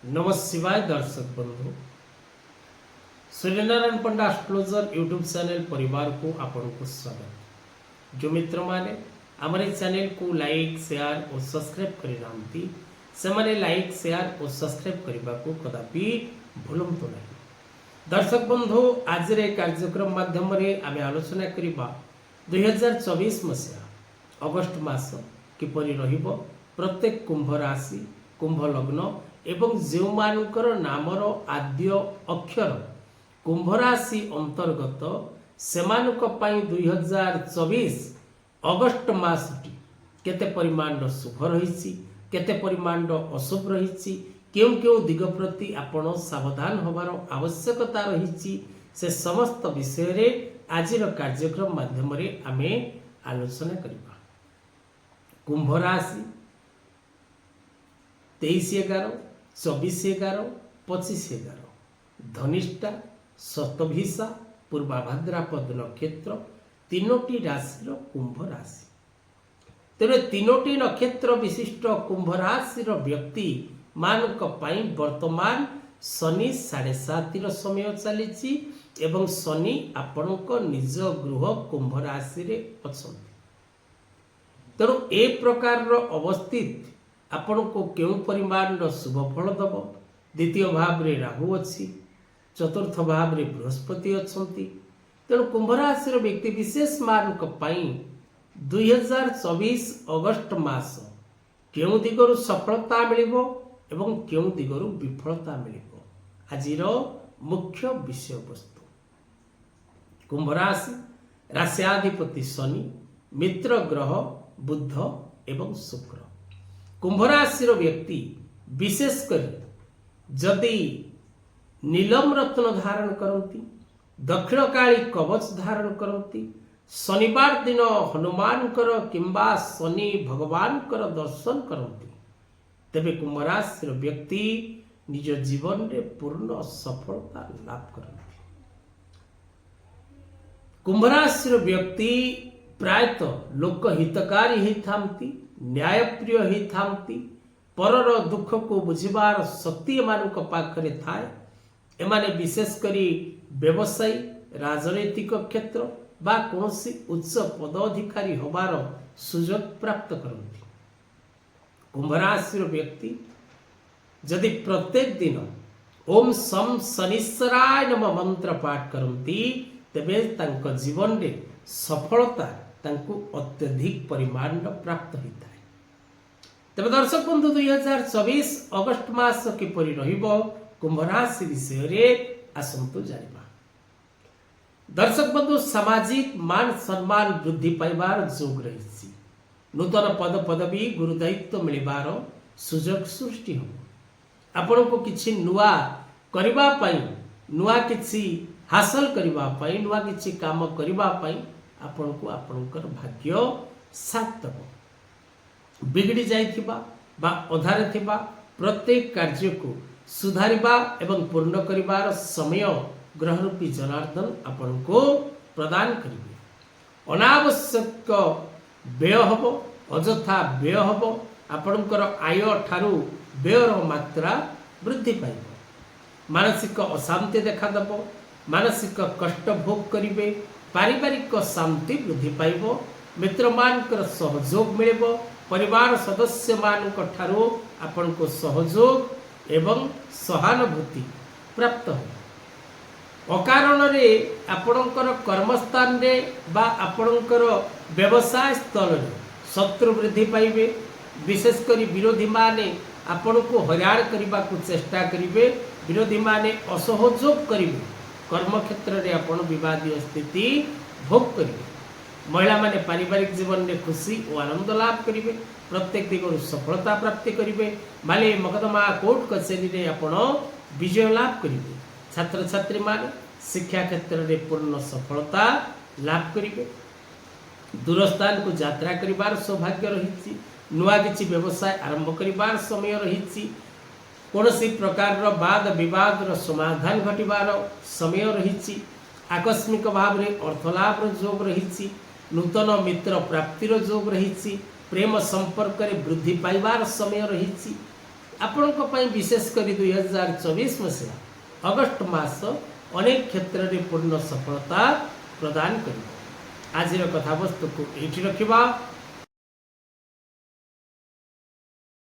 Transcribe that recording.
नमः शिवाय दर्शक बंधु सूर्यनारायण पंडा एस्ट्रोलॉजर यूट्यूब चैनल परिवार को आपन को स्वागत। जो मित्र माने हमारे चैनल को लाइक शेयर और सब्सक्राइब करि नांती से माने लाइक शेयर और सब्सक्राइब करबा को कदापि भूलम तो नहीं। दर्शक बंधु आज रे कार्यक्रम माध्यम रे आमे आलोचना करिबा 2024 मसिया अगस्त मास किपरि रहिबो प्रत्येक कुंभ राशि कुंभ लग्न एवं जो मानकर नामर आद्य अक्षर कुंभ राशि अंतर्गत सेमानक पई 2024 अगस्त मासटी केते परिमाण शुभ रहिछि केते परिमाण अशुभ रहिछि क्यों क्यों दिग प्रति आपण सावधान होबार आवश्यकता रहिछि से समस्त विषय रे आजिर कार्यक्रम माध्यम रे आमे आलोचना करिबा। कुंभ राशि 23/11 24/11 25/11 धनिष्ठा शतभिषा पूर्वाभाद्रापद नक्षत्र तीनोटी राशि कुंभ राशि। तेरे तीनोटी नक्षत्र विशिष्ट कुंभ राशि व्यक्ति मानक पाई वर्तमान शनि 7.5 समय चली एवं शनि आपणक निज गृह कुंभ राशि रे अछंती। तेणु ए प्रकार अवस्थित आपण को क्यों परिमाण शुभ फल दब। द्वितीय भाव रे राहु अच्छी चतुर्थ भाव रे बृहस्पति अच्छी। तेणु कुंभ राशि व्यक्ति विशेष मान 2024 अगस्त मास क्यों दिगरु सफलता मिलिबो एवं क्यों दिगरु विफलता मिलिबो आजिर मुख्य विषय वस्तु। कुंभ राशि राशियाधिपति शनि मित्र ग्रह बुध एवं शुक्र। कुंभ राशि व्यक्ति विशेषकर जदि नीलम रत्न धारण करती दक्षिण काली कवच धारण करती शनिवार दिन हनुमान किंबा शनि भगवान दर्शन करती तेबे कुंभ राशि व्यक्ति निज जीवन रे पूर्ण सफलता लाभ करती। कुंभ राशि व्यक्ति प्रायतः लोक हितकारी होती न्यायप्रिय होती परर दुख को बुझिबार शक्ति एमानक पाखरे थाए। एमाने विशेष करी व्यवसायी राजनैतिक क्षेत्र बा कोनोसी उच्च पदाधिकारी होबार सुजोग प्राप्त करती। कुंभ राशि व्यक्ति यदि प्रत्येक दिन ओम सम शनिश्चराय नमः मंत्र पाठ करती तेबे तांको जीवन रे सफलता तांको अत्यधिक परिमाण प्राप्त होता है। तेज दर्शक बंधु 2024 अगस्त मास किपरि रहिबो कुंभ राशि विषय रे आसंतु जानिबा। दर्शक बंधु सामाजिक मान सम्मान वृद्धि पाइबार जोग रहिछि। नूतन पद पदवी गुरु दायित्व मिलिबार सुजोग सृष्टि हो। आपण को किछि नुआ करिबा पई नुआ किछि हासिल करिबा पई नुआ किछि काम करिबा पई आपण को आपणकर भाग्य साथ दब। बिगड़ी जाइथिबा बा अधारे थिबा प्रत्येक कार्य को सुधारिबा एवं पूर्ण करिबार समय ग्रहरूपी जनार्दन आपण को प्रदान करिबे। अनावश्यक व्यय हबो अजथा व्यय हबो आपणकर आय ठारू व्ययर मात्रा वृद्धि पाइबो। मानसिक अशांति देखा दबो मानसिक कष्ट भोग करिवे पारिवारिक शांति वृद्धि पाइबो मित्र मानकर सहयोग मिलिबो परिवार सदस्य मानक ठारो आपण को सहयोग एवं सहानुभूति प्राप्त हो। अकारण रे आपणकर कर्मस्थान रे बा आपणकर व्यवसाय स्थल रे शत्रु वृद्धि पाइबे। विशेष करी विरोधी माने आपण को हैरान करबा को चेष्टा करिवे विरोधी माने असहयोग करिवे कर्म क्षेत्र रे आपण विवादीय स्थिति भोग करिवे। महिला माने पारिवारिक जीवन में खुशी और आनंद लाभ करिवे प्रत्येक दिगरु सफलता प्राप्ति करिवे। माले मकदमा कोर्ट कचेरी रे आपण विजय लाभ करिवे। छात्र छात्री माने शिक्षा क्षेत्र रे पूर्ण सफलता लाभ करिवे। दूर स्थान को यात्रा करिवार सौभाग्य रहिछि। नुआ किछि व्यवसाय आरंभ करिवार समय रहिछि। कोनोसी प्रकार रो वाद विवाद रो समाधान घटिबार समय रहिछि। आकस्मिक भाव रे अर्थलाभ रो जोग रहिछि। नूतन मित्र प्राप्तिर जोग रहिछि। प्रेम संपर्क रे वृद्धि पाइबार समय रहिछि। ଆପଣଙ୍କ ପାଇଁ ବିଶେଷ କରି 2024 ମସିହା ଅଗଷ୍ଟ ମାସ ଅନେକ କ୍ଷେତ୍ରରେ ପୂର୍ଣ୍ଣ ସଫଳତା ପ୍ରଦାନ କରିବ। ଆଜିର କଥାବସ୍ତୁକୁ ଏଇଠି ରଖିବା।